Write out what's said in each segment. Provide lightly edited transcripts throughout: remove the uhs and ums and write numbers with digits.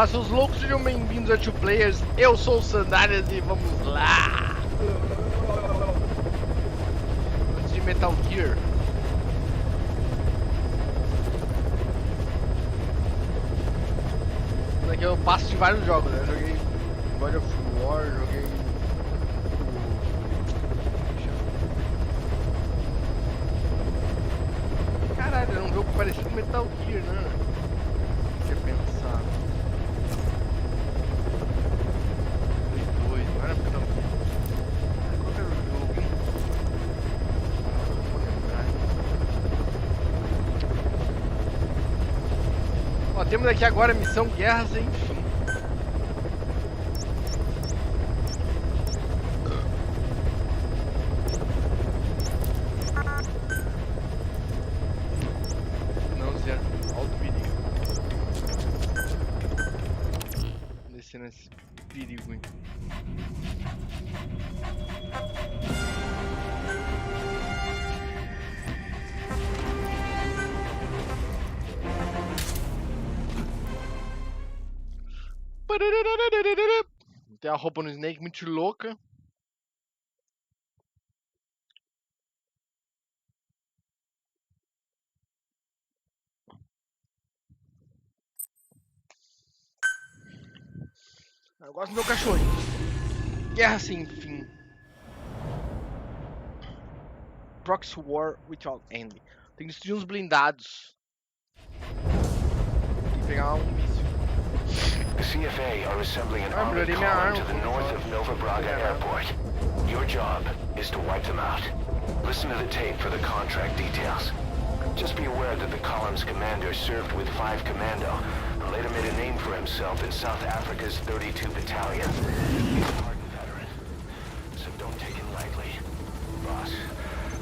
Olá, seus loucos, sejam bem-vindos a Two Players. Eu sou o Sandalhas e vamos lá! Antes de Metal Gear. Isso aqui eu passo de vários jogos, né? Eu joguei God of War, joguei... Caralho, era um jogo parecido com Metal Gear, né? Você pensar. Não era Metal Gear. Qual era o jogo? Não vou lembrar. Ó, temos aqui agora a missão Guerra Sem Fim. Nesse perigo, hein? Tem a roupa no Snake muito louca. Eu gosto do meu cachorrinho. Guerra sem fim. Proxy War Without End. Tem que destruir uns blindados. Tem que pegar um míssil. The CFA are assembling an armored column to the north of Nova Braga Airport. Your job is to wipe them out. Listen to the tape for the contract details. Just be aware that the column's commander served with 5 Commando and later made a name for himself in South Africa's 32 Battalion. He's a hardened veteran, so don't take it lightly. Boss,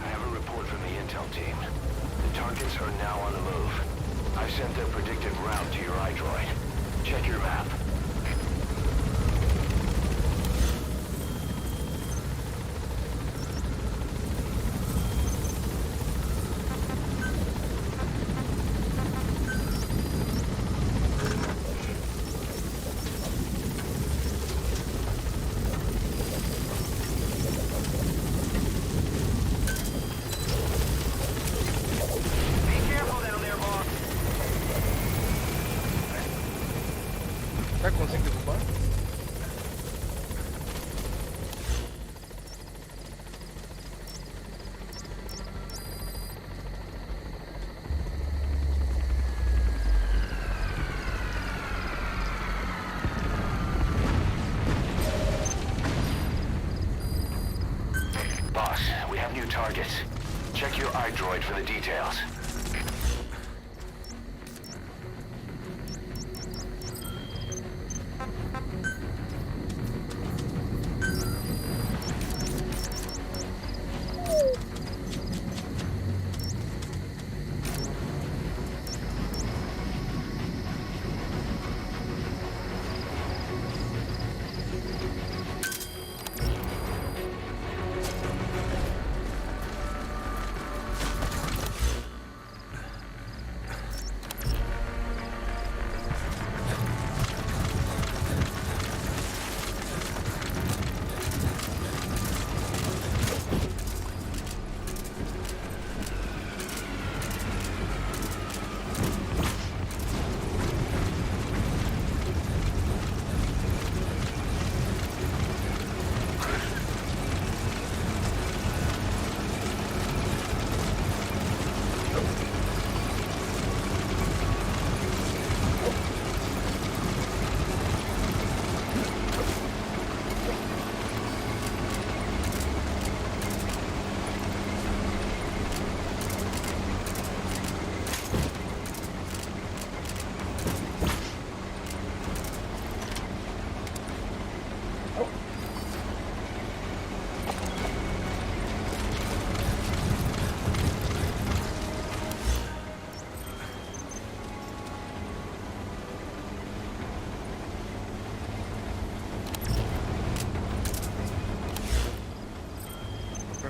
I have a report from the intel team. The targets are now on the move. I've sent their predicted route to your iDroid. Check your map. Será que consigo derrubar? Boss, we have new targets. Check your iDroid for the details.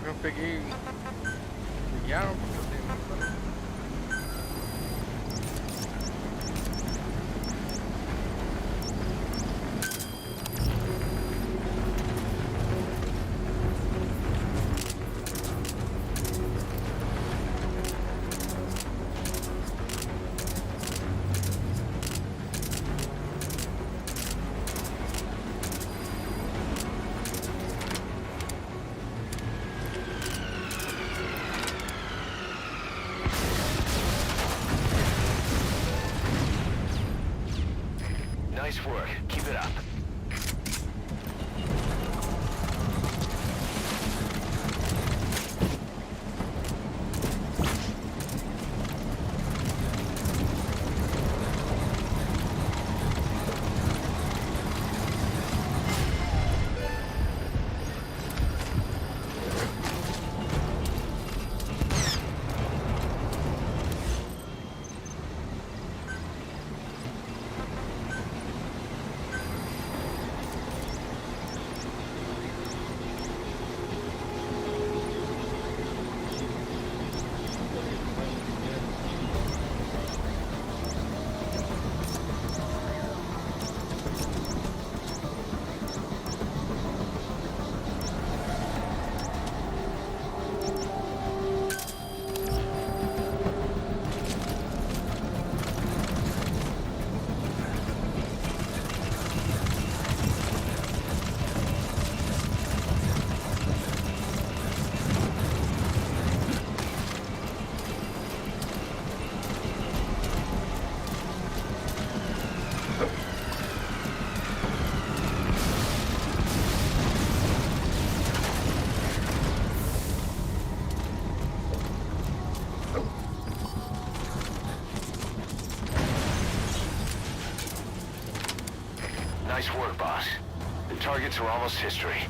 Eu peguei arma porque eu tenho. Nice work, boss. The targets are almost history.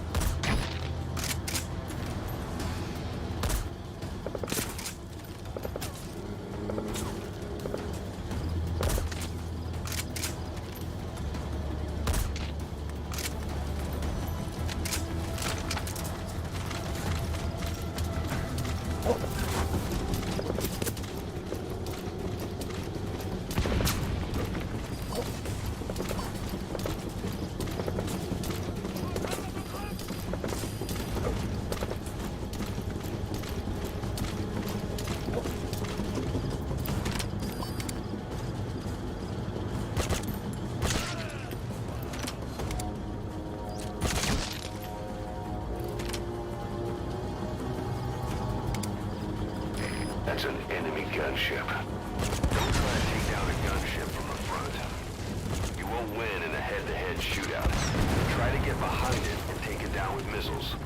That's an enemy gunship. Don't try to take down a gunship from the front. You won't win in a head-to-head shootout. Try to get behind it and take it down with missiles.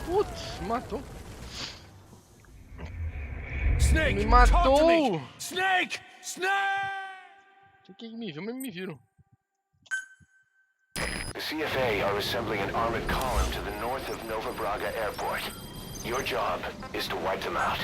Putz, matou. Snake, Me talk to matou! me. Snake! Snake! Quem me viu, mas me viram. The CFA are assembling an armored column to the north of Nova Braga Airport. Your job is to wipe them out.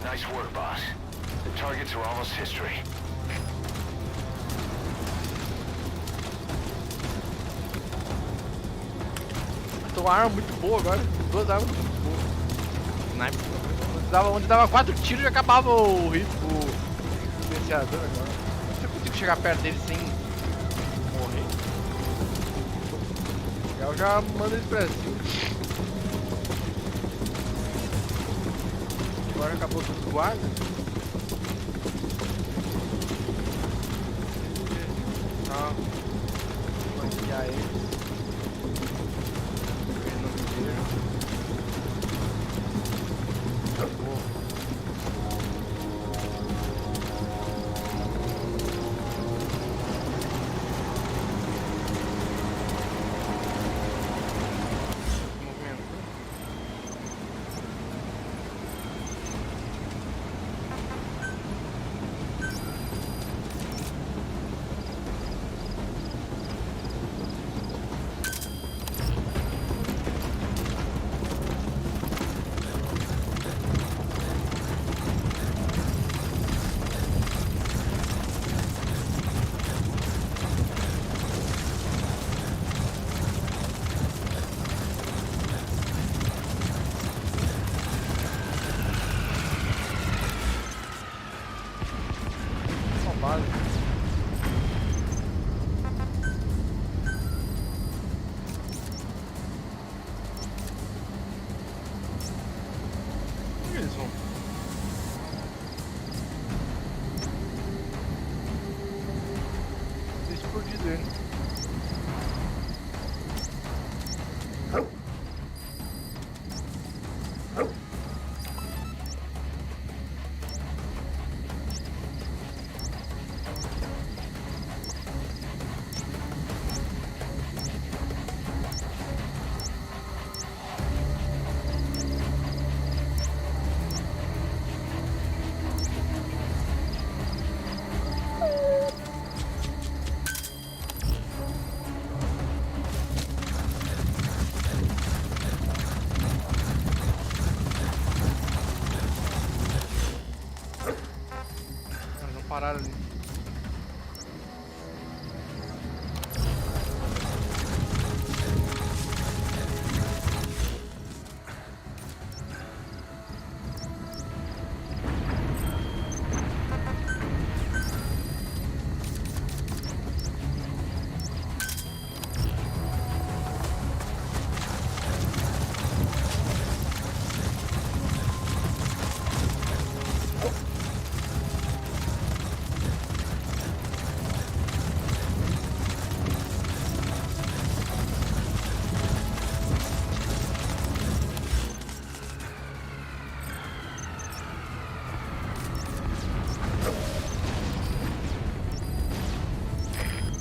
Nice work, boss. The targets are almost history. Tô uma arma muito boa agora. Duas armas muito boas. Sniper. Onde dava 4 tiros já acabava o rifle, o silenciador agora. Não sei se eu consigo chegar perto dele sem morrer. Eu já mando ele pra cima. Agora acabou tudo guarda. Tá. Vou enviar ele. Ele não vira. Acabou. eles vão. Explodido ele. Pararam ali.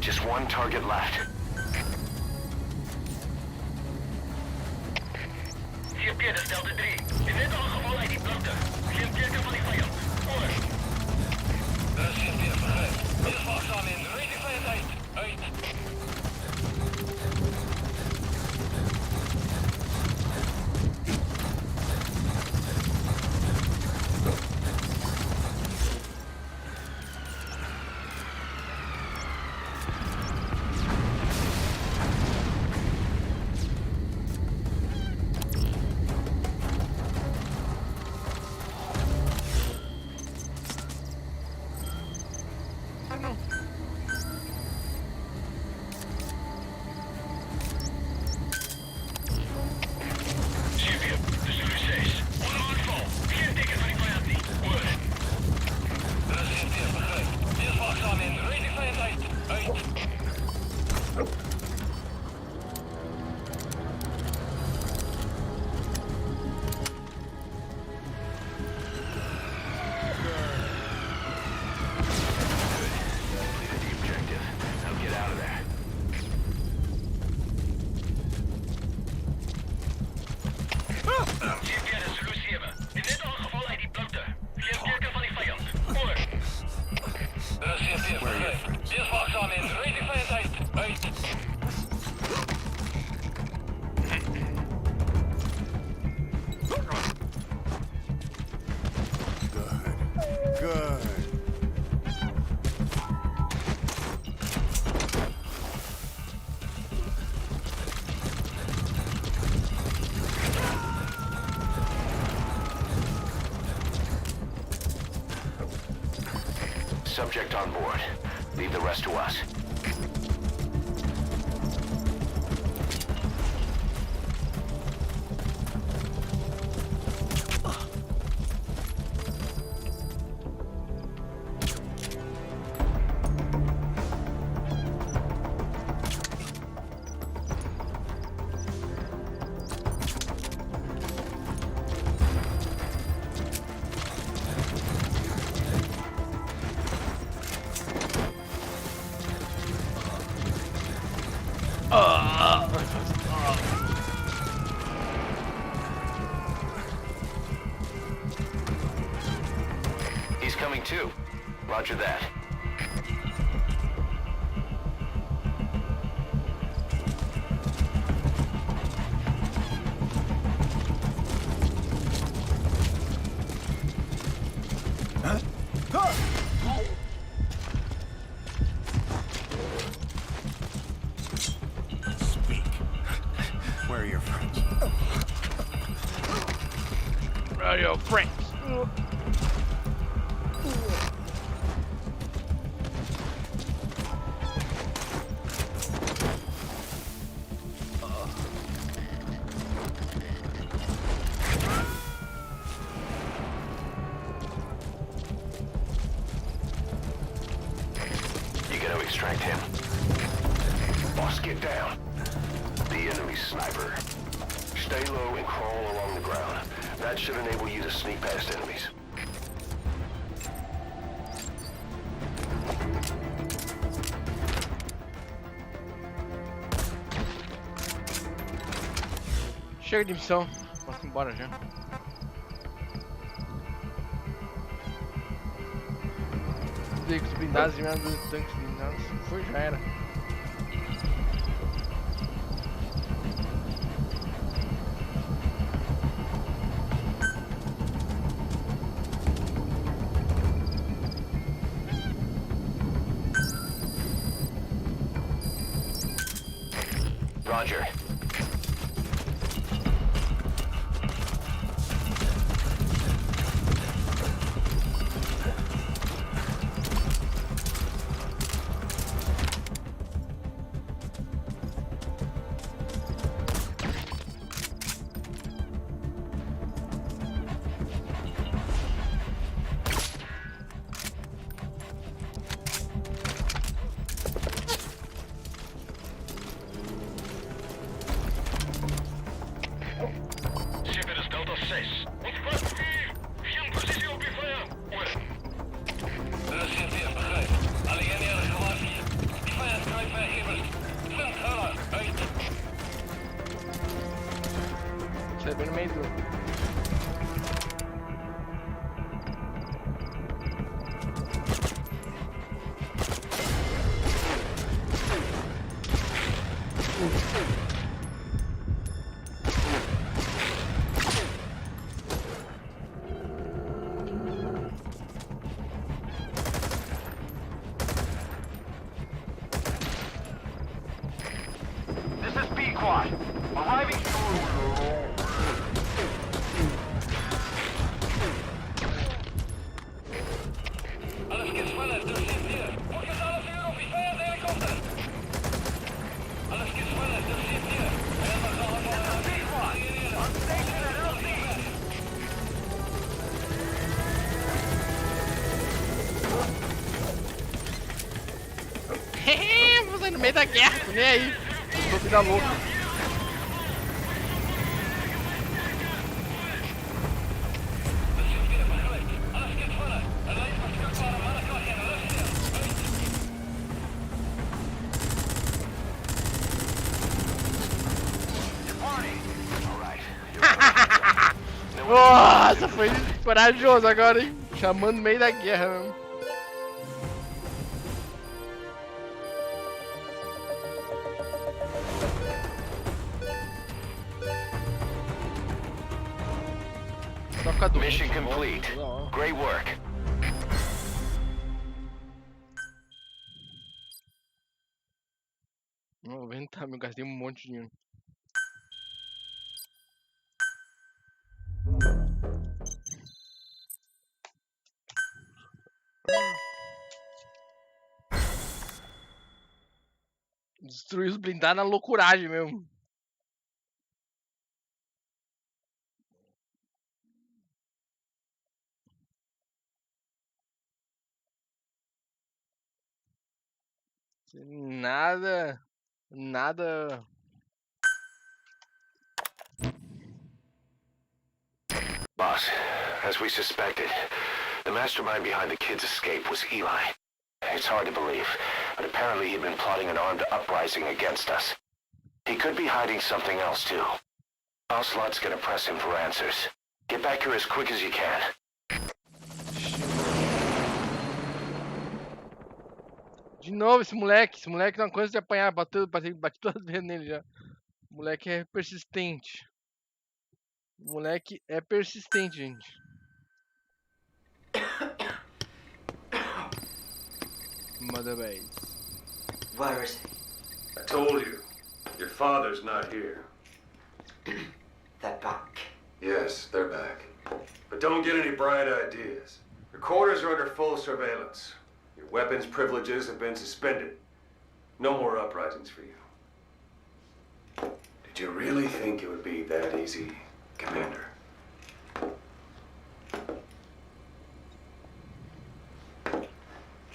Just one target left. CP, stelde 3. In dit geval uit die planten. Geen teken van die vijand. Over. De CP vergrijp. Wees waakzaam in. Rating vijand uit. Uit. Subject on board. Leave the rest to us. He's coming too. Roger that. Speak. Where are your friends? Where are your friends? Target down. The enemy sniper. Stay low and crawl along the ground. That should enable you to sneak past enemies. Chega de missão. Posso ir embora já. Veículos blindados e dos tanques blindados. Foi, já era. Roger. Sai bem no meio do... This is B-Quad. Arriving Alles geht schneller, das steht hier. Fokus alles hier auf die Feuerwehrhelikopter. Alles geht schneller, das steht hier. B-Quad. On station at LZ. Vou sair no meio da guerra, tô nem aí. Tô vida louca. Nossa, foi corajoso agora, hein? Chamando no meio da guerra mesmo. Mission complete. Great work. Não, tá, eu gastei um monte de dinheiro. Destruir os blindados na loucuragem mesmo. Nada. Boss, as we suspected, the mastermind behind the kid's escape was Eli. It's hard to believe, but apparently he'd been plotting an armed uprising against us. He could be hiding something else too. Ocelot's gonna press him for answers. Get back here as quick as you can. De novo esse moleque não cansa de apanhar, bati todas as vezes nele já. O moleque é persistente. O moleque é persistente, gente. Mother base. Where is he? I told you. Your father's not here. They're back. Yes, they're back. But don't get any bright ideas. Your quarters are under full surveillance. Your weapons privileges have been suspended. No more uprisings for you. Did you really think it would be that easy, Commander?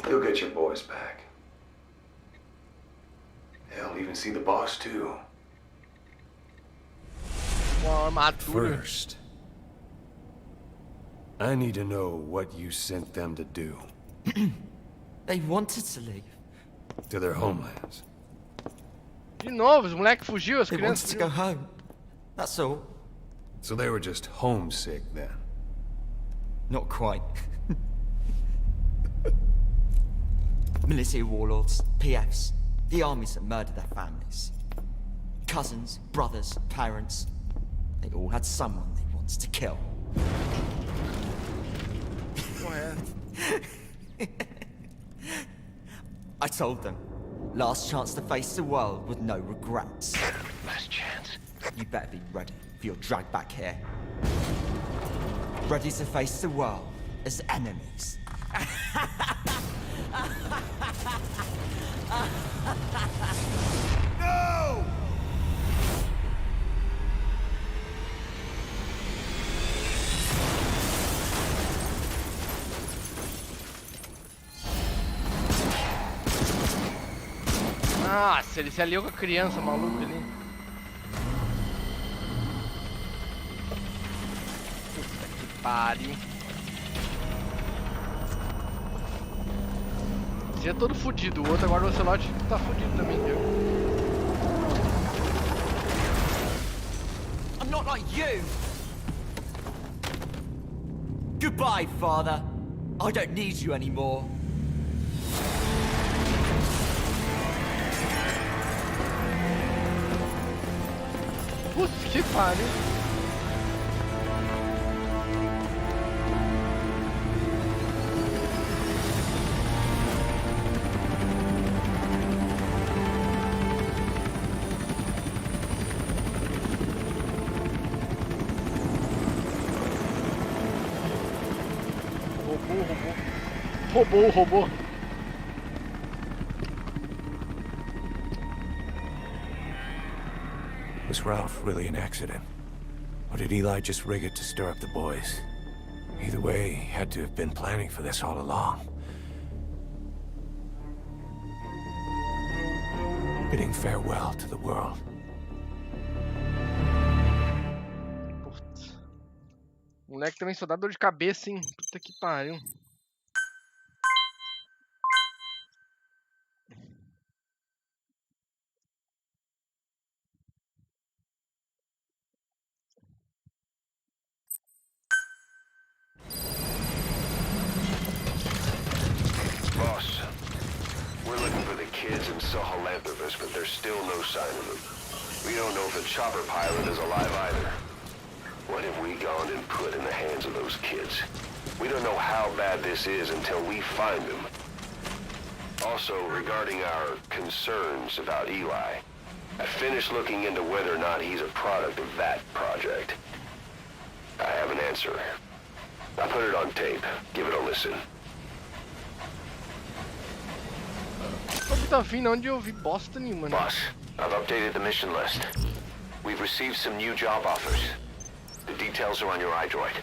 You'll get your boys back. Hell, even even see the boss too. Uma armadura. First, I need to know what you sent them to do. They wanted to leave. To their homelands. De novo, os moleques fugiu, as They crianças wanted to go fugiu. home. That's all. So they were just homesick then. Not quite. Military warlords, PFs, the armies that murdered their families. Cousins, brothers, parents. They all had someone they wanted to kill. I told them, last chance to face the world with no regrets. Last chance. You better be ready for your drag back here. Ready to face the world as enemies. No! Nossa, ele se aliou com a criança maluca ali. Puta que pariu. Esse é todo fudido, o outro agora o Ocelote tá fudido também, viu? I'm not like you! Goodbye, father. I don't need you anymore. Putz, que pariu. Robô. Was Ralph really an accident? Or did Eli just rig it to stir up the boys? Either way, he had to have been planning for this all along. Bidding farewell to the world. Putz. O moleque também só dá dor de cabeça, hein? Puta que pariu. Boss, we're looking for the kids in Sahelanthropus, but there's still no sign of them. We don't know if the chopper pilot is alive either. What have we gone and put in the hands of those kids? We don't know how bad this is until we find them. Also, regarding our concerns about Eli, I finished looking into whether or not he's a product of that project. I have an answer. I put it on tape. Give it a listen. Só que tá afim não de ouvir bosta nenhuma, né? Boss, I've updated the mission list. We've received some new job offers. The details are on your iDroid.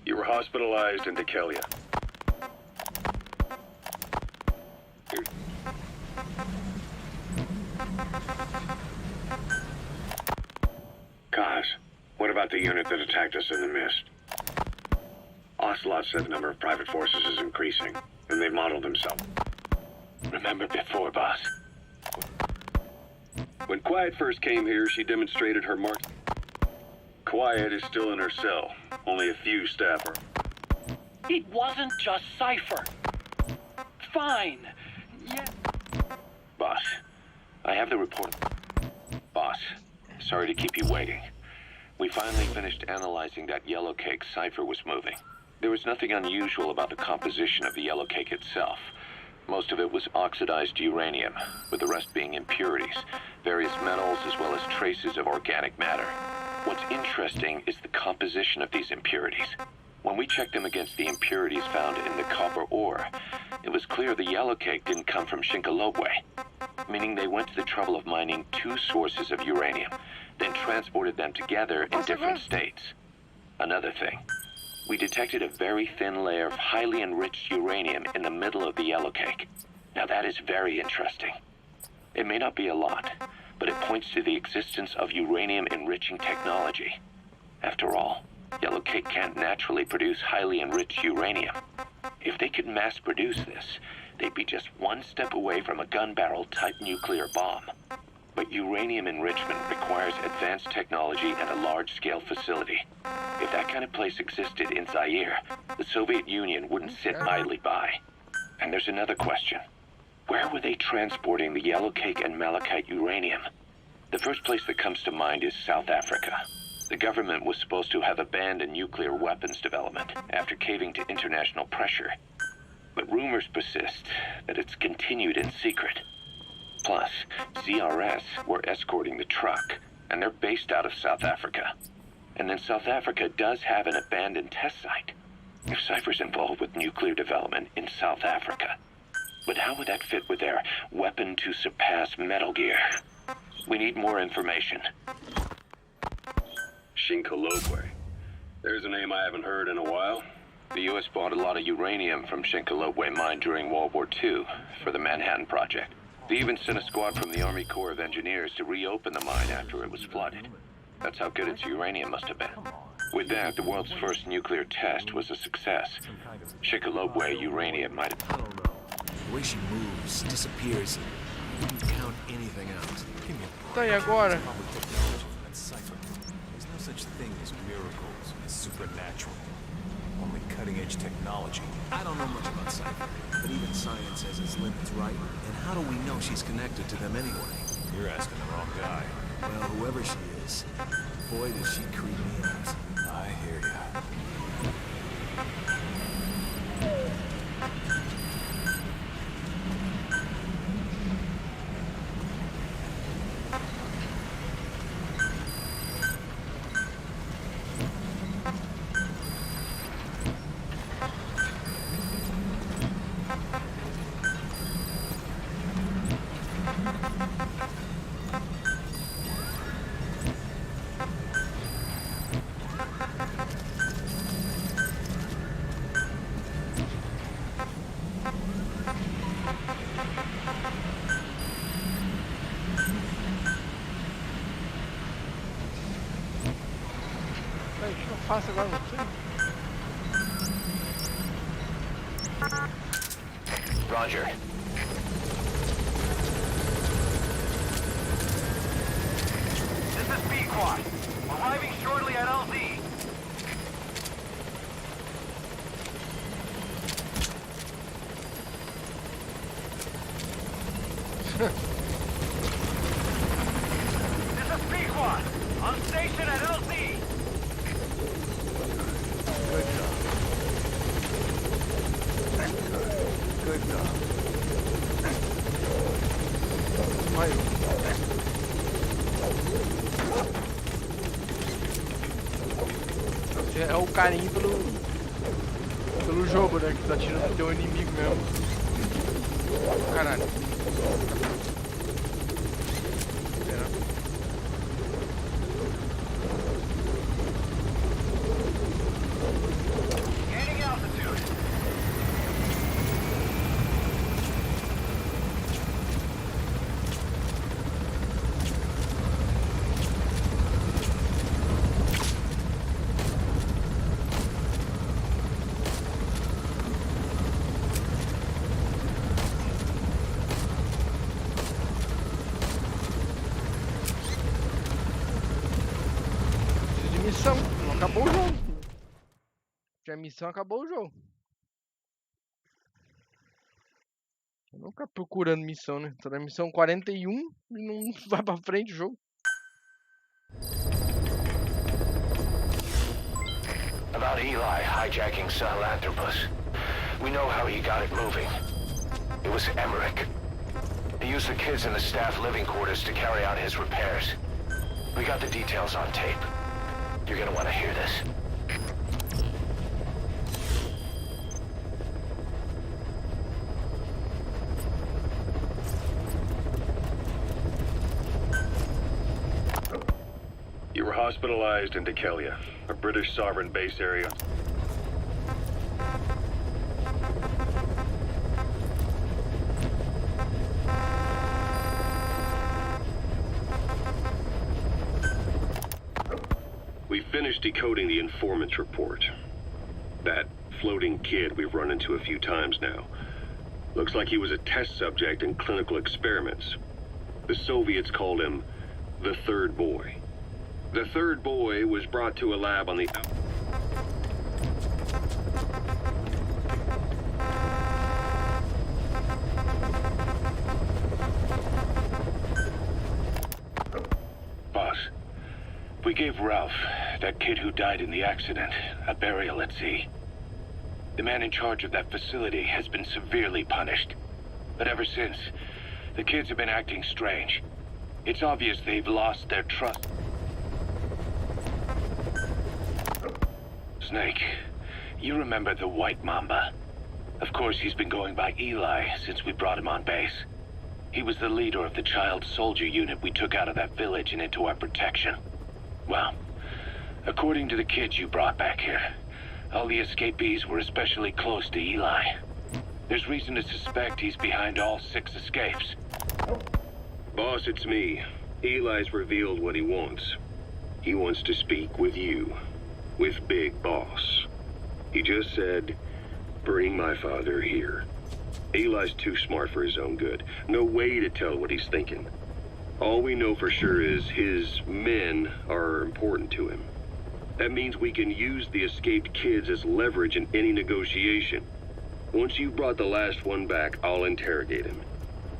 You were hospitalized in Dekelia. Kaz, what about the unit that attacked us in the mist? Ocelot said the number of private forces is increasing, and they've modeled themselves. Remember before, boss? When Quiet first came here, she demonstrated her mark. Quiet is still in her cell. Only a few staff are. It wasn't just Cypher. Fine. Yeah. Boss, I have the report. Boss, sorry to keep you waiting. We finally finished analyzing that yellow cake Cypher was moving. There was nothing unusual about the composition of the yellow cake itself. Most of it was oxidized uranium, with the rest being impurities, various metals as well as traces of organic matter. What's interesting is the composition of these impurities. When we checked them against the impurities found in the copper ore, it was clear the yellow cake didn't come from Shinkolobwe, meaning they went to the trouble of mining two sources of uranium, then transported them together in different states. Another thing, we detected a very thin layer of highly enriched uranium in the middle of the yellow cake. Now that is very interesting. It may not be a lot, but it points to the existence of uranium-enriching technology. After all, yellow cake can't naturally produce highly enriched uranium. If they could mass produce this, they'd be just one step away from a gun barrel type nuclear bomb. But uranium enrichment requires advanced technology and a large-scale facility. If that kind of place existed in Zaire, the Soviet Union wouldn't sit idly by. And there's another question. Where were they transporting the yellow cake and malachite uranium? The first place that comes to mind is South Africa. The government was supposed to have abandoned nuclear weapons development after caving to international pressure. But rumors persist that it's continued in secret. Plus, CRS were escorting the truck, and they're based out of South Africa. And then South Africa does have an abandoned test site. If Cypher's involved with nuclear development in South Africa. But how would that fit with their weapon to surpass Metal Gear? We need more information. Shinkolobwe. There's a name I haven't heard in a while. The U.S. bought a lot of uranium from Shinkolobwe mine during World War II for the Manhattan Project. They even sent a squad from the Army Corps of Engineers to reopen the mine after it was flooded. That's how good its uranium must have been. With that, the world's first nuclear test was a success. Shinkolobwe uranium might have... I don't know. The way she moves, disappears, I wouldn't count anything out. Give me a Então, e agora? public technology from that cipher. There's no such thing as miracles and supernatural. Only cutting-edge technology. I don't know much about cipher, but even science has its limits, right? And how do we know she's connected to them anyway? You're asking the wrong guy. Well, whoever she is, boy, does she creep me out. I hear ya. O que eu faço agora? Não sei. Roger. This is B-Quad. Arriving shortly at LZ. This is B-Quad. On station at LZ. Good job. Good job. Olha. É o carinho pelo jogo, né? Que tá tirando do teu inimigo mesmo. Caralho. Será? Gaining altitude. Preciso de missão. Não acabou o jogo. Já a missão acabou o jogo. Nunca procurando missão, né? Tô na missão 41 e não vai pra frente o jogo. About Eli hijacking Sahelanthropus. We know how he got it moving. It was Emmerich. He used the kids in the staff living quarters to carry out his repairs. We got the details on tape. You're gonna want to hear this. You were hospitalized in Dekelia, a British sovereign base area. We finished decoding the informant's report. That floating kid we've run into a few times now. Looks like he was a test subject in clinical experiments. The Soviets called him the third boy. The third boy was brought to a lab on the Boss, we gave Ralph, that kid who died in the accident, a burial at sea. The man in charge of that facility has been severely punished. But ever since, the kids have been acting strange. It's obvious they've lost their trust. Snake, you remember the White Mamba? Of course, he's been going by Eli since we brought him on base. He was the leader of the child soldier unit we took out of that village and into our protection. Well, according to the kids you brought back here, all the escapees were especially close to Eli. There's reason to suspect he's behind all 6 escapes. Boss, it's me. Eli's revealed what he wants. He wants to speak with you. With Big Boss. He just said, bring my father here. Eli's too smart for his own good. No way to tell what he's thinking. All we know for sure is his men are important to him. That means we can use the escaped kids as leverage in any negotiation. Once you've brought the last one back, I'll interrogate him.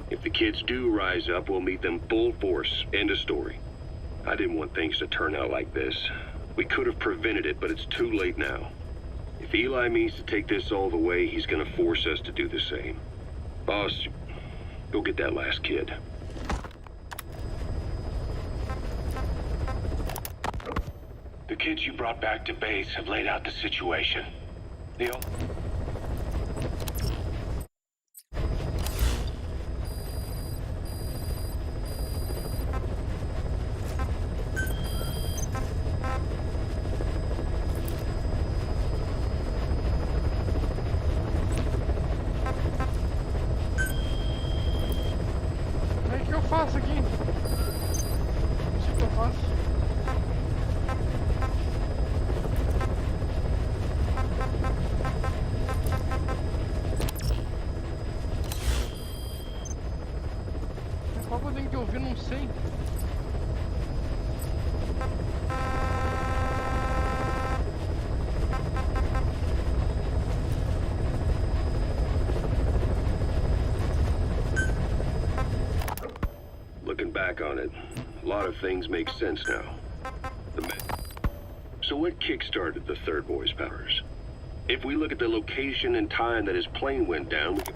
If the kids do rise up, we'll meet them full force. End of story. I didn't want things to turn out like this. We could have prevented it, but it's too late now. If Eli means to take this all the way, he's gonna force us to do the same. Boss, go get that last kid. The kids you brought back to base have laid out the situation. They all... faço aqui? Não sei o que eu faço. Qual que eu tenho que ouvir? Não sei. Looking back on it, a lot of things make sense now. So what kick-started the third boy's powers? If we look at the location and time that his plane went down, we can...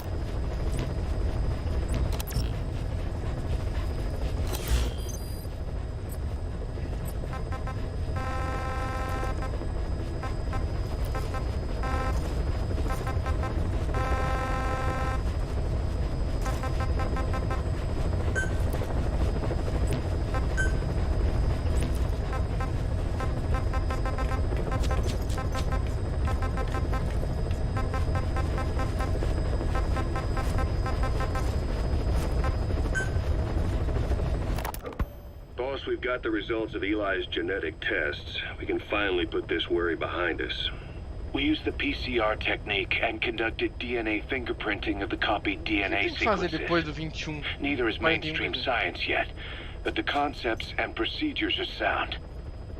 We've got the results of Eli's genetic tests. We can finally put this worry behind us. We used the PCR technique and conducted DNA fingerprinting of the copied DNA sequences. Neither is mainstream science yet, but the concepts and procedures are sound.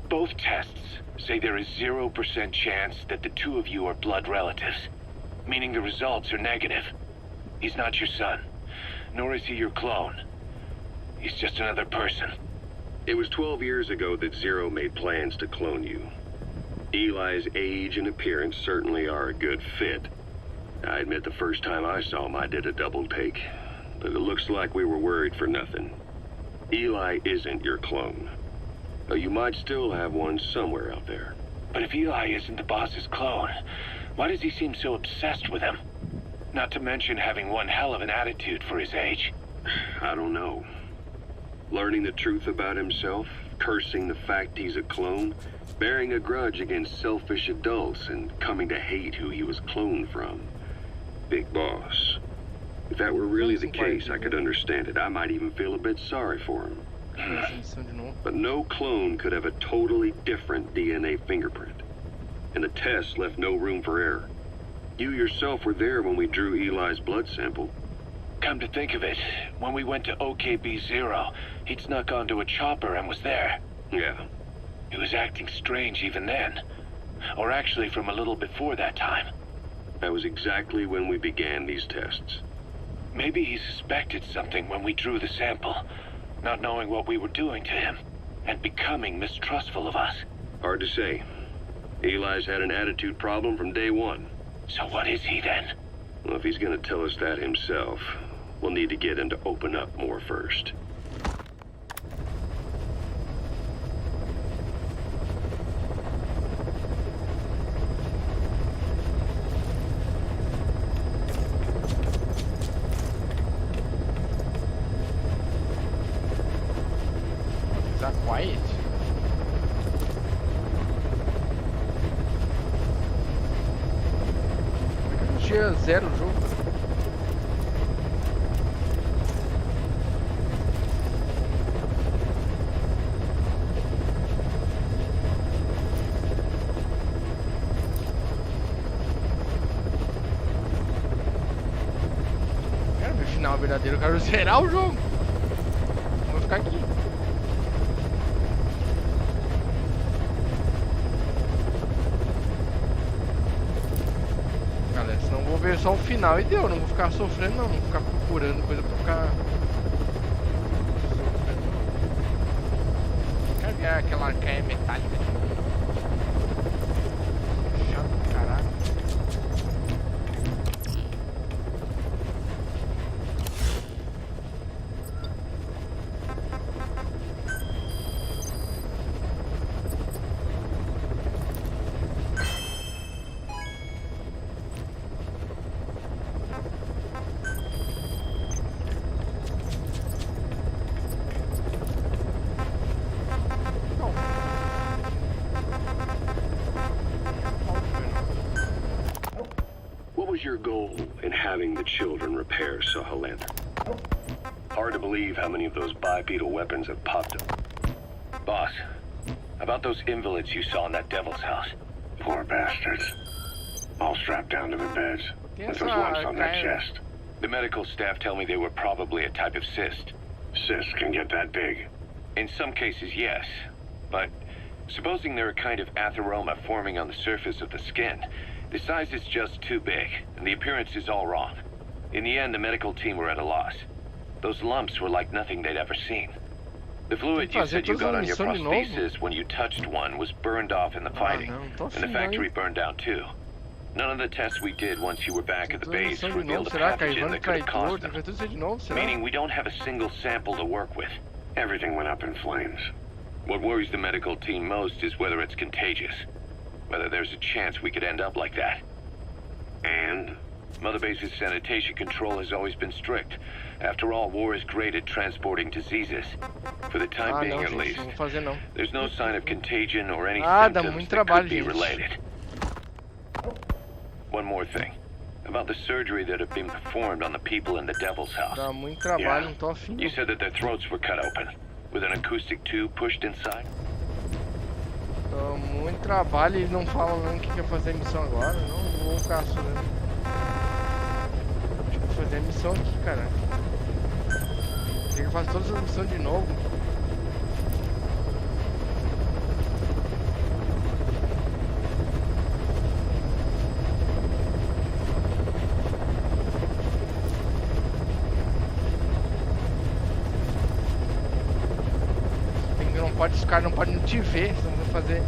Both tests say there is 0% chance that the two of you are blood relatives, meaning the results are negative. He's not your son. nor is he your clone. He's just another person. It was 12 years ago that Zero made plans to clone you. Eli's age and appearance certainly are a good fit. I admit the first time I saw him I did a double take, but it looks like we were worried for nothing. Eli isn't your clone, though you might still have one somewhere out there. But if Eli isn't the boss's clone, why does he seem so obsessed with him? Not to mention having one hell of an attitude for his age. I don't know. Learning the truth about himself, cursing the fact he's a clone, bearing a grudge against selfish adults, and coming to hate who he was cloned from. Big boss. If that were really the case, I could understand it. I might even feel a bit sorry for him. But no clone could have a totally different DNA fingerprint. And the test left no room for error. You yourself were there when we drew Eli's blood sample. Come to think of it, when we went to OKB-0, he'd snuck onto a chopper and was there. Yeah. He was acting strange even then. Or actually from a little before that time. That was exactly when we began these tests. Maybe he suspected something when we drew the sample, not knowing what we were doing to him, and becoming mistrustful of us. Hard to say. Eli's had an attitude problem from day one. So what is he then? Well, if he's gonna tell us that himself, we'll need to get him to open up more first. Is that quiet? Tinha zero o jogo. Quero ver o final verdadeiro, eu quero zerar o jogo. Vou ficar aqui. Senão eu vou ver só o final e deu, não vou ficar sofrendo não, vou ficar procurando coisa pra ficar sofrendo. Quero ver aquela arcaia metálica. Chato do caralho. Your goal in having the children repair Sahalander? Hard to believe how many of those bipedal weapons have popped up. Boss, about those invalids you saw in that devil's house. Poor bastards. All strapped down to their beds. With those lumps on their chest. The medical staff tell me they were probably a type of cyst. Cysts can get that big. In some cases, yes. But supposing they're a kind of atheroma forming on the surface of the skin, the size is just too big, and the appearance is all wrong. In the end, the medical team were at a loss. Those lumps were like nothing they'd ever seen. The fluid you said you got on your prosthesis when you touched one was burned off in the fighting, and the factory burned down too. None of the tests we did once you were back at the base revealed a pathogen that could have caused them. Meaning we don't have a single sample to work with. Everything went up in flames. What worries the medical team most is whether it's contagious. Whether there's a chance we could end up like that. And? Mother Base's sanitation control has always been strict. After all, war is great at transporting diseases. For the time being, at least. There's no sign of contagion or any symptoms that could be related. One more thing. About the surgery that had been performed on the people in the Devil's House. You said that their throats were cut open, with an acoustic tube pushed inside? Dá muito trabalho, eles não falam nem o que é fazer a missão agora, não vou ficar assumindo. Deixa eu fazer a missão aqui, cara. Tem que fazer todas as missões de novo. pode, os caras não podem te ver, senão vai fazer.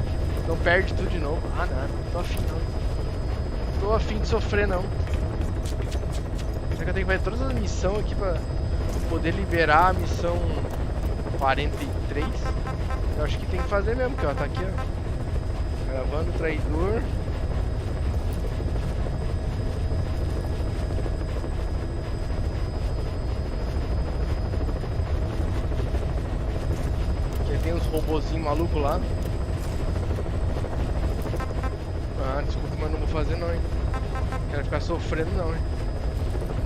Não perde tudo de novo. Ah não, não tô afim não. Não tô afim de sofrer não. Será que eu tenho que fazer todas as missões aqui pra poder liberar a missão 43? Eu acho que tem que fazer mesmo, que ó, tá aqui ó. Gravando o traidor. Aqui tem uns robozinhos malucos lá. Ah, desculpa, mas não vou fazer não, hein. Não quero ficar sofrendo não, hein.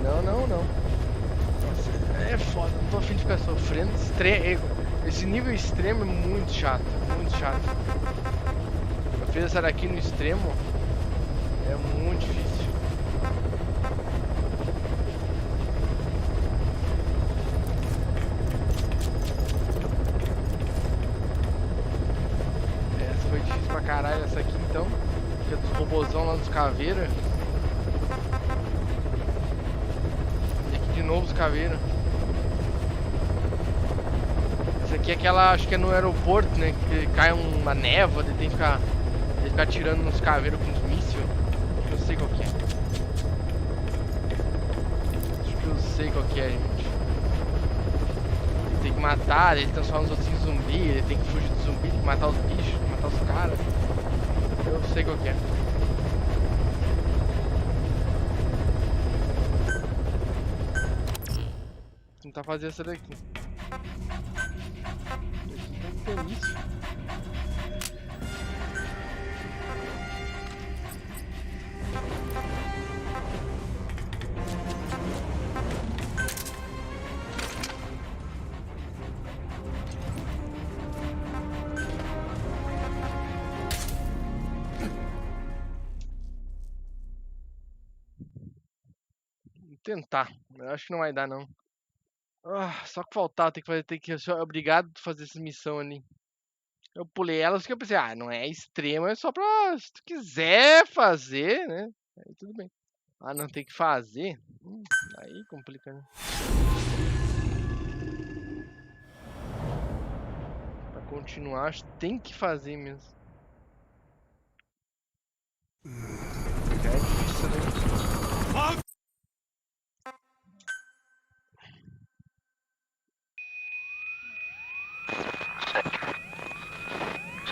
Não, não, não. Nossa, é foda, não tô afim de ficar sofrendo. Esse nível extremo é muito chato, muito chato. Eu fiz essa daqui no extremo, é muito difícil. Essa foi difícil pra caralho, essa aqui então. Que é dos robozão lá dos caveiras. E aqui de novo os caveiras. Essa aqui é aquela, acho que é no aeroporto, né? Que cai uma névoa, ele tem que ficar tirando nos caveiros com os mísseis. Eu sei qual que é. Acho que eu sei qual que é, gente. Ele tem que matar, ele transforma os outros em zumbi, ele tem que fugir do zumbi, tem que matar os bichos, matar os caras. Eu sei qual que é. Vou tentar fazer essa daqui. Tem isso. Vou tentar. Eu acho que não vai dar não. Ah, só que faltava, tem que ser obrigado a fazer essa missão ali. Eu pulei elas porque eu pensei, ah, não é extremo, é só pra se tu quiser fazer, né? Aí tudo bem. Ah, não tem que fazer? Aí complica, né? Pra continuar, acho que tem que fazer mesmo. Já é difícil, né?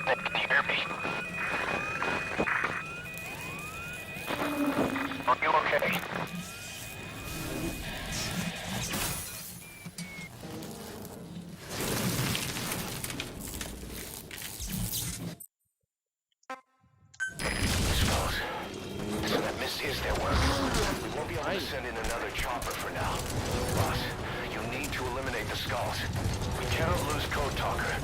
Can you hear me? Are you okay? So that miss is their work. We won't be able to send in another chopper for now. Boss, you need to eliminate the skulls. We cannot lose Code Talker.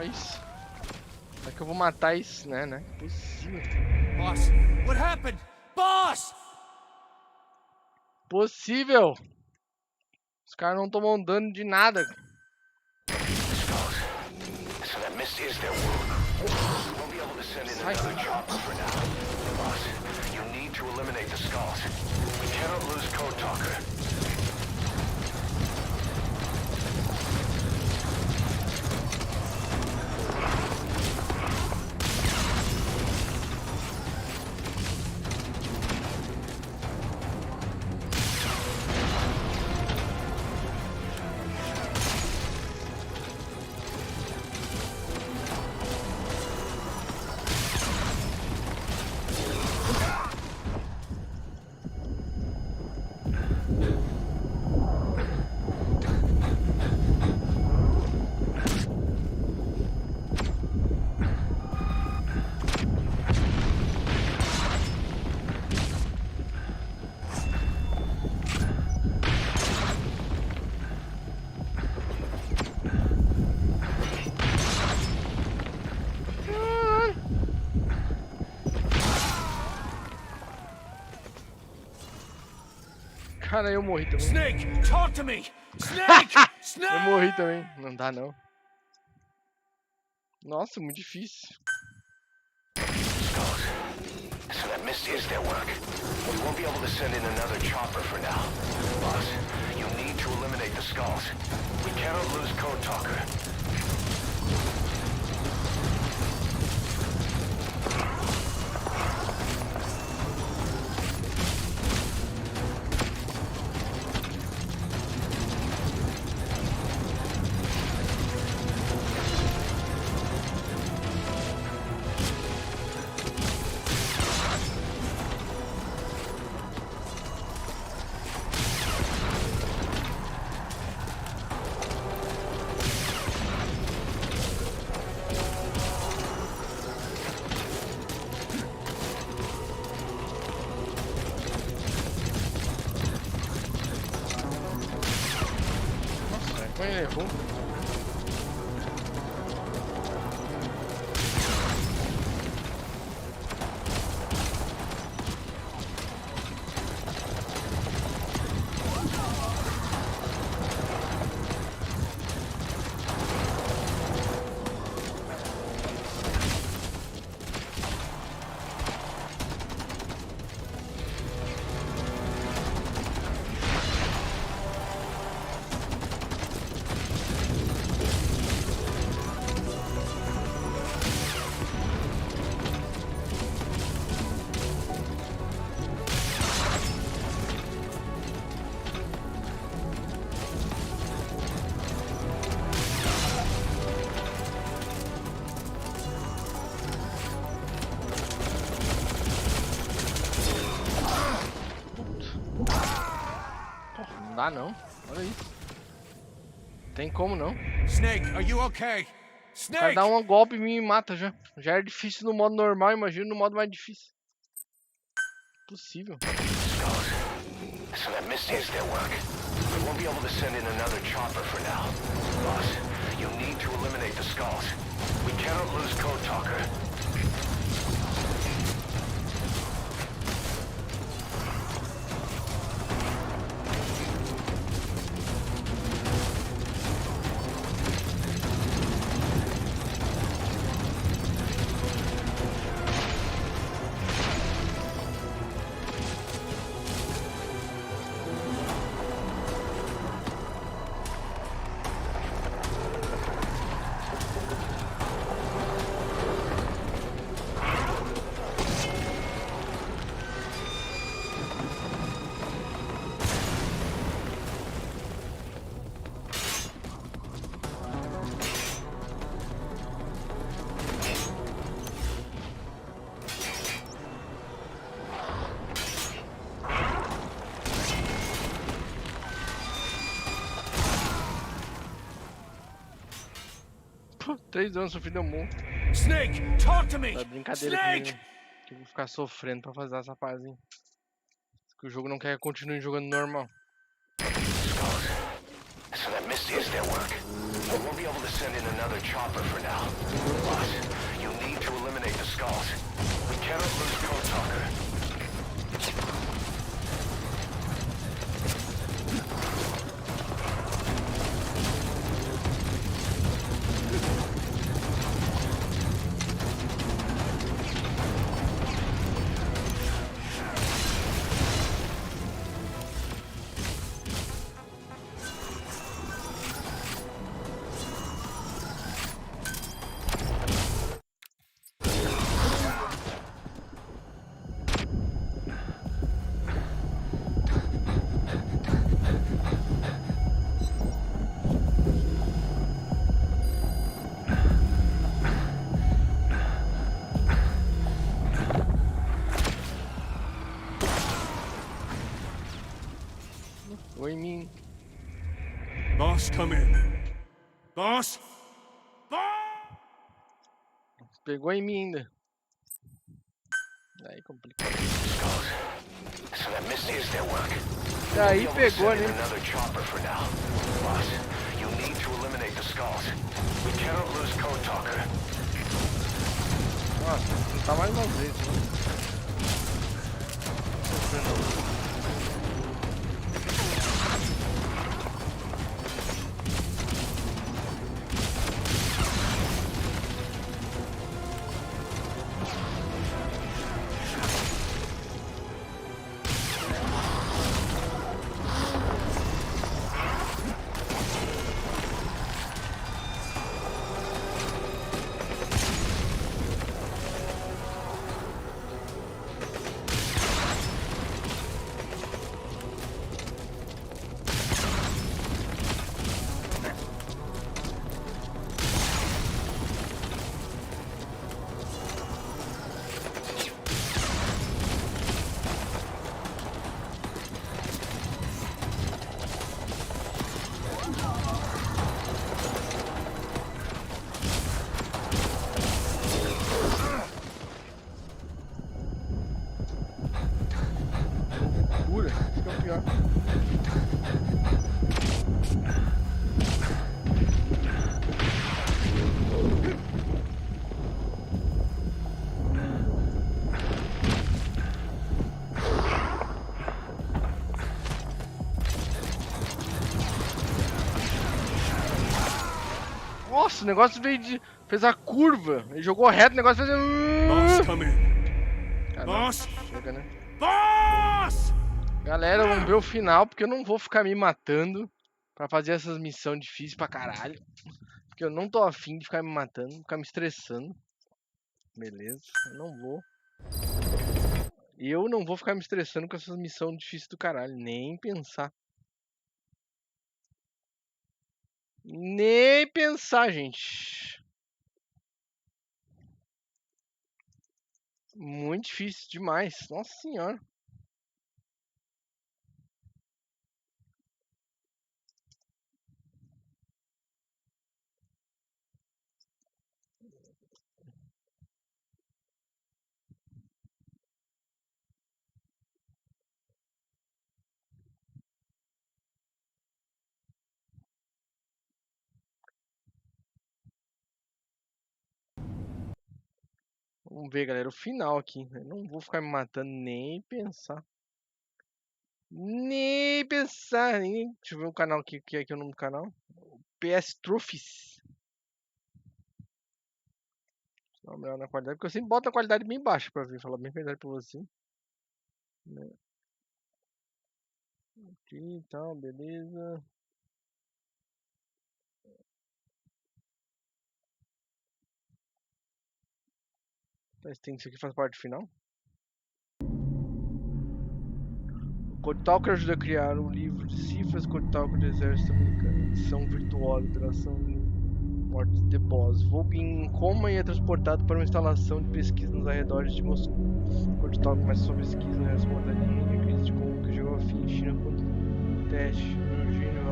Olha isso. Como é que eu vou matar isso, né? Não é possível. Boss, what happened? Boss! Possível! Os caras não tomam dano de nada. So that mist is their world. We won't be able to send in another chopper for now. Boss, you need to eliminate the skulls. We cannot lose Code Talker. Cara, eu morri também. Snake, talk to me! Snake! Eu Snake! morri também. Não dá, não. Nossa, muito difícil. So that mist is their work. We won't be able to send in another chopper for now. Boss, you need to eliminate the skulls. We cannot lose Code Talker. Nossa, ele errou. Não dá não. Olha isso. Tem como não. Snake, are you okay? O cara Snake! dá um golpe em mim e mata já. Já é difícil no modo normal, imagina no modo mais difícil. Possível. So that mist is their work. We won't be able to send in another chopper for now. Boss, you need to eliminate the skulls. We cannot lose Code Talker. Pô, 3 anos sofrendo um monte. Snake, talk to me! É brincadeira Snake! que eu vou ficar sofrendo pra fazer essa parzinha. Que o jogo não quer que eu continue jogando normal. So that mist is their work. won't be able to send in another chopper for now. Boss, you'll need to eliminate the skulls. We cannot lose Code Talker. Pegou em mim. Boss, come in. Boss? Pegou em mim ainda. Aí complica. So that misses their work. Aí pegou, Send in né? another chopper for now. Boss, you'll need to eliminate the skulls. We cannot lose Code Talker. Nossa, não tá mais uma vez, né? Loucura, isso que é o pior. Nossa, o negócio veio de... fez a curva. Ele jogou reto, o negócio fez... Boss, come in. Ah, não. Boss? Chega, né? Boss! Galera, vamos ver o final, porque eu não vou ficar me matando pra fazer essas missões difíceis pra caralho. Porque eu não tô afim de ficar me matando, ficar me estressando. Beleza, eu não vou. Eu não vou ficar me estressando com essas missões difíceis do caralho, nem pensar. Nem pensar, gente. Muito difícil demais. Nossa senhora. Vamos ver, galera, o final aqui. Eu não vou ficar me matando nem pensar. Nem pensar. Nem... Deixa eu ver o canal aqui, que é aqui o nome do canal. PS Trophies. Dá uma olhada na qualidade, porque eu sempre boto a qualidade bem baixa pra ver, falar bem a verdade pra você. Né? Aqui e tal, beleza. Mas tem isso aqui, faz parte do final. O Code Talker ajuda a criar um livro de cifras. Code Talker do Exército Americano. Edição virtual, literação de morte de boss. Vogue em coma e é transportado para uma instalação de pesquisa nos arredores de Moscou. O Code Talker começa sua pesquisa na resposta da linha. A crise de Congo que chegou ao fim. China contra teste. Virgínia,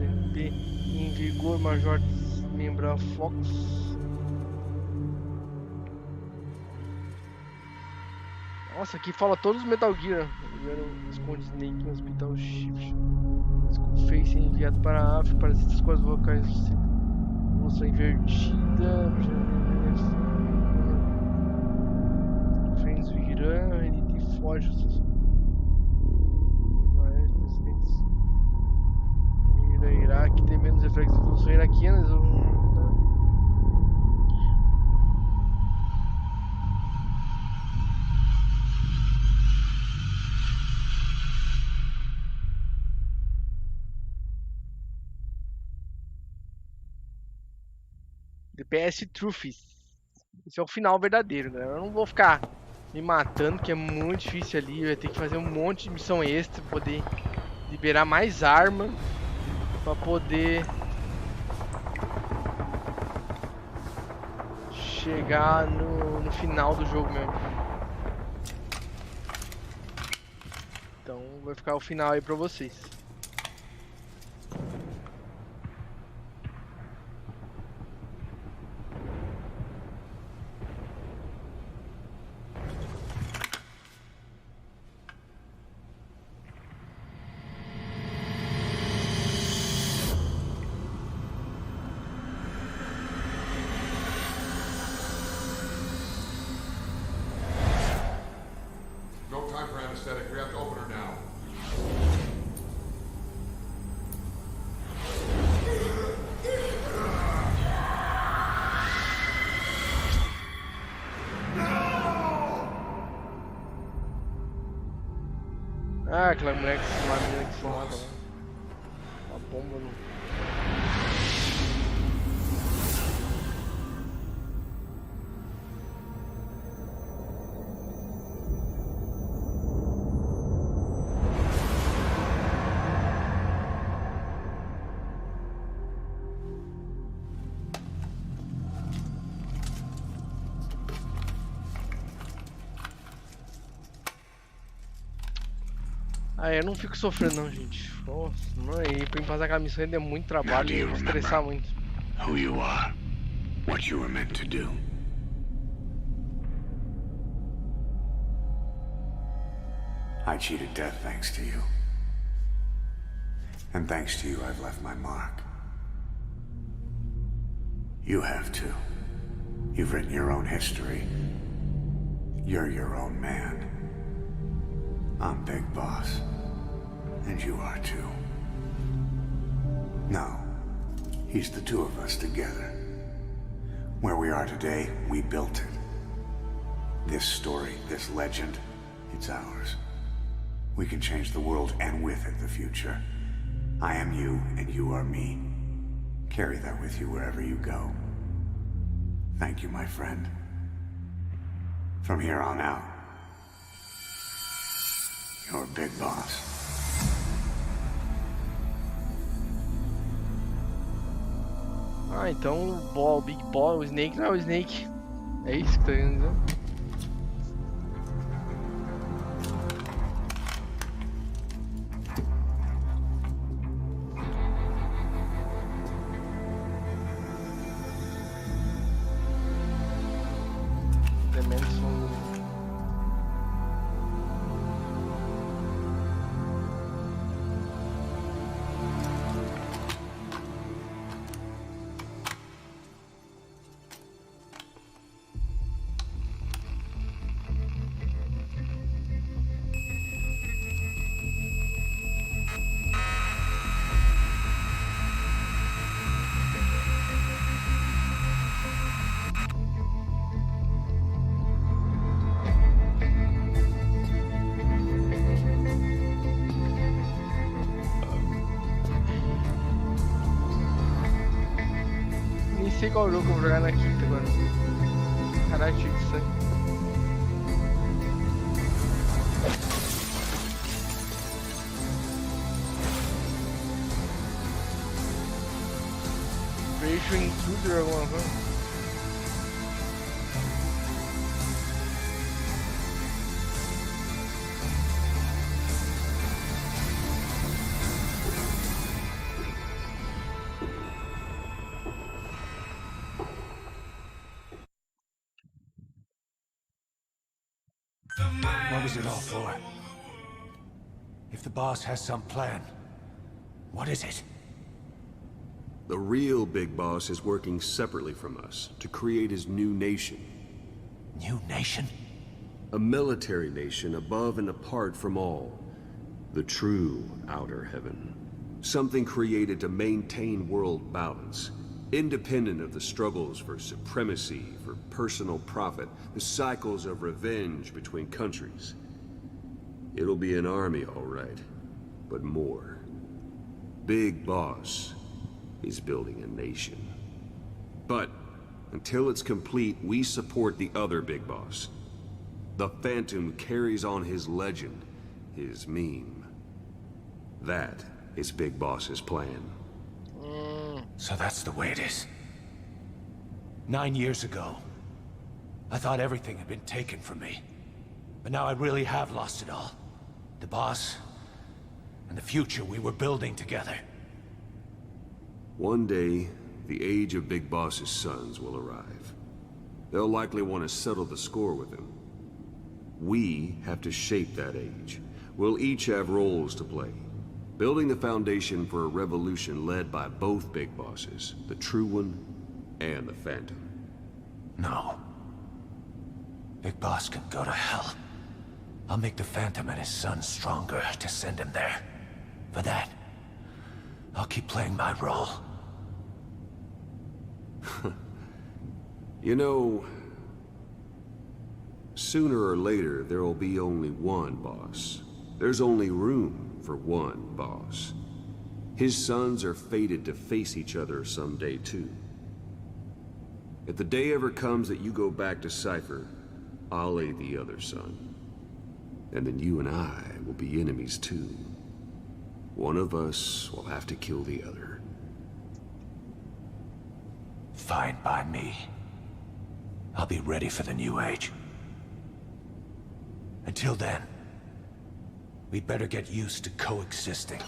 MP em vigor. Major desmembrar Fox. Nossa, aqui fala todos os Metal Gear. Esconde Snake no Hospital Shift. Face enviado para a África para essas coisas vocais. Moça invertida. Friends do Irã. NT foge. Presidentes. Iraque tem menos reflexos da Revolução Iraquiana. DPS Trophies. Esse é o final verdadeiro, galera. Eu não vou ficar me matando, que é muito difícil ali. Eu ia ter que fazer um monte de missão extra pra poder liberar mais arma. Pra poder chegar no final do jogo mesmo. Então vai ficar o final aí pra vocês. No time for anesthetic. We have to open her now. Ah, aquela mulher que se mata, que se mata lá. Uma bomba no... Ah, eu não fico sofrendo não, gente. Nossa, não, e pra passar aquela missão ainda é muito trabalho e me estressar muito. Who you are, what you were meant to do. I cheated death thanks to you. And thanks to you, I've left my mark. You have too. You've written your own history. You're your own man. I'm Big Boss. And you are too. No. He's the two of us together. Where we are today, we built it. This story, this legend, it's ours. We can change the world and with it the future. I am you and you are me. Carry that with you wherever you go. Thank you, my friend. From here on out, you're Big Boss. Ah, então o Big Boss, o Snake não é o Snake. É isso que tá querendo dizer? Nem sei qual jogo que eu vou jogar na quinta agora. Caralho, cheio de sangue. Vejo Intruder alguma coisa. was it all for? If the boss has some plan, what is it? The real big boss is working separately from us to create his new nation. New nation? A military nation above and apart from all. The true outer heaven. Something created to maintain world balance. Independent of the struggles for supremacy, for personal profit, the cycles of revenge between countries. It'll be an army, all right, but more. Big Boss is building a nation. But until it's complete, we support the other Big Boss. The Phantom carries on his legend, his meme. That is Big Boss's plan. So that's the way it is. 9 years ago, I thought everything had been taken from me. But now I really have lost it all. The boss, and the future we were building together. One day, the age of Big Boss's sons will arrive. They'll likely want to settle the score with him. We have to shape that age. We'll each have roles to play. Building the foundation for a revolution led by both Big Bosses, the True One and the Phantom. No. Big Boss can go to hell. I'll make the Phantom and his son stronger to send him there. For that, I'll keep playing my role. You know, sooner or later, there will be only one boss. There's only room for one boss. His sons are fated to face each other someday, too. If the day ever comes that you go back to Cypher, I'll aid the other son. And then you and I will be enemies, too. One of us will have to kill the other. Fine by me. I'll be ready for the new age. Until then, we'd better get used to coexisting.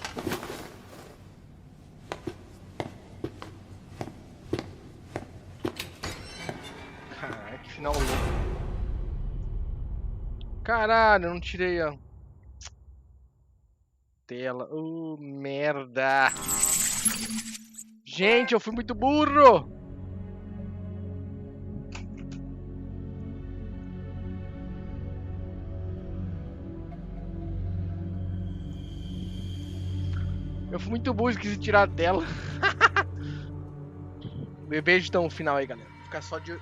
Caralho, que final louco. Caralho, eu não tirei a tela. Merda. Gente, eu fui muito burro. Eu fui muito burro, esqueci de tirar a tela. Vejo então o final aí, galera. Vou ficar só de...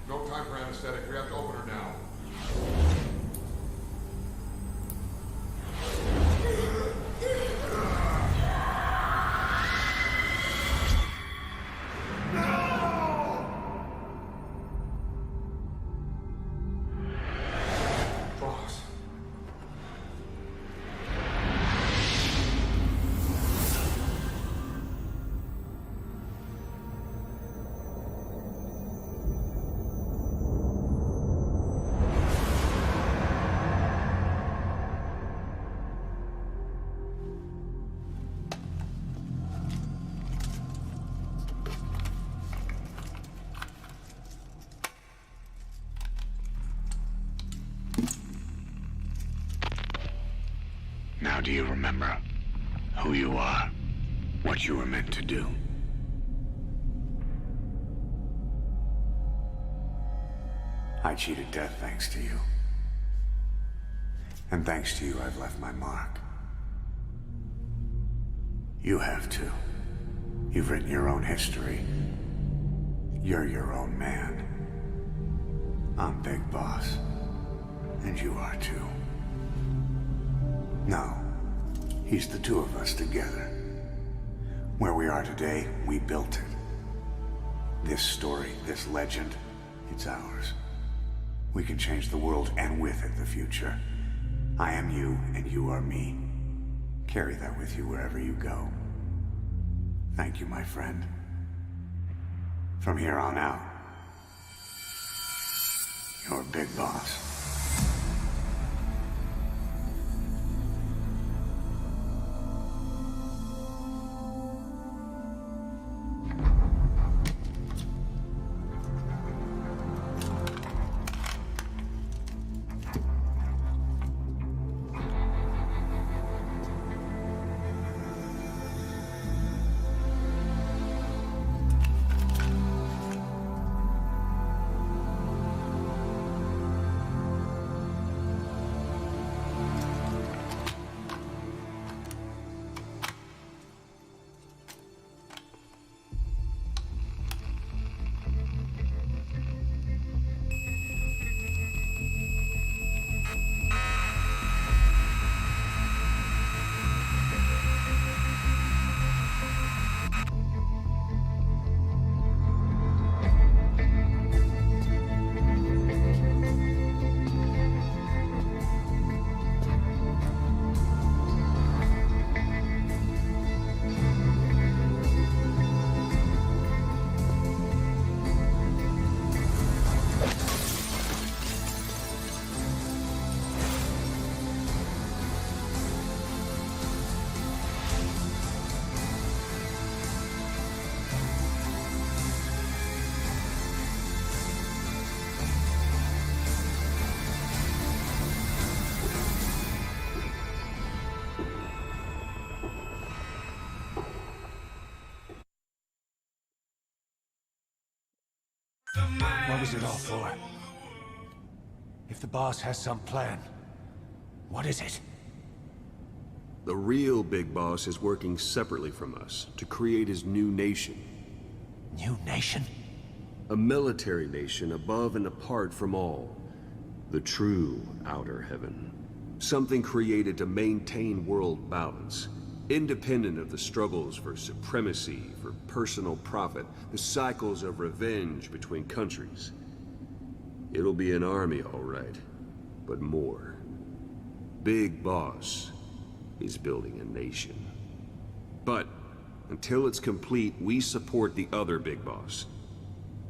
No time for anesthetic. We have to open her now. Boss. Now do you remember who you are? What you were meant to do? I cheated death thanks to you. And thanks to you, I've left my mark. You have too. You've written your own history. You're your own man. I'm Big Boss. And you are too. No. He's the two of us together. Where we are today, we built it. This story, this legend, it's ours. We can change the world and with it the future. I am you and you are me. Carry that with you wherever you go. Thank you, my friend. From here on out, you're Big Boss. What was it all for? If the boss has some plan, what is it? The real Big Boss is working separately from us to create his new nation. New nation? A military nation above and apart from all. The true outer heaven. Something created to maintain world balance. Independent of the struggles for supremacy, for personal profit, the cycles of revenge between countries. It'll be an army, all right, but more. Big Boss is building a nation. But until it's complete, we support the other Big Boss.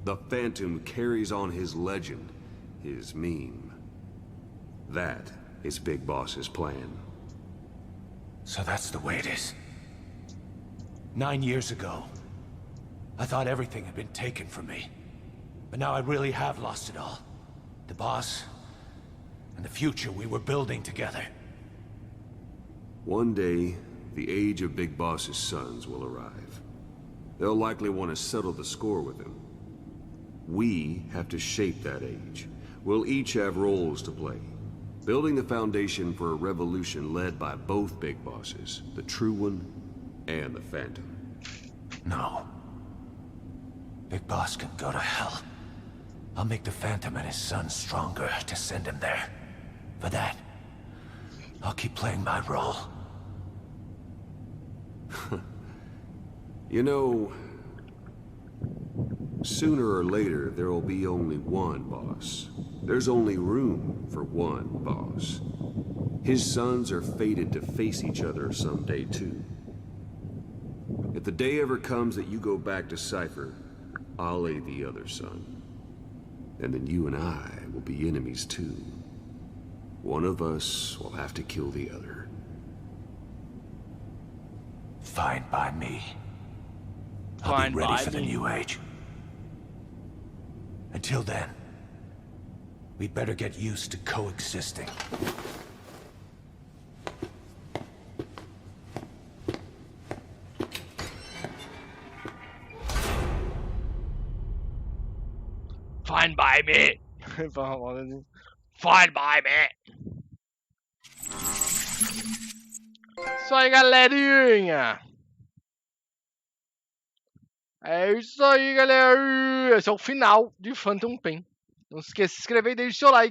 The Phantom carries on his legend, his meme. That is Big Boss's plan. So that's the way it is. 9 years ago, I thought everything had been taken from me. But now I really have lost it all. The boss, and the future we were building together. One day, the age of Big Boss's sons will arrive. They'll likely want to settle the score with him. We have to shape that age. We'll each have roles to play. Building the foundation for a revolution led by both Big Bosses, the True One and the Phantom. No. Big Boss can go to hell. I'll make the Phantom and his son stronger to send him there. For that, I'll keep playing my role. You know, sooner or later, there will be only one boss. There's only room for one boss. His sons are fated to face each other someday, too. If the day ever comes that you go back to Cypher, I'll aid the other son. And then you and I will be enemies, too. One of us will have to kill the other. Fine by me. I'll Fine be ready by for the me. new age. Until then, we'd better get used to coexisting. Fine by me. Fine by me. Isso aí, galerinha. É isso aí, galera. Esse é o final de Phantom Pain. Não se esqueça de se inscrever e deixe seu like.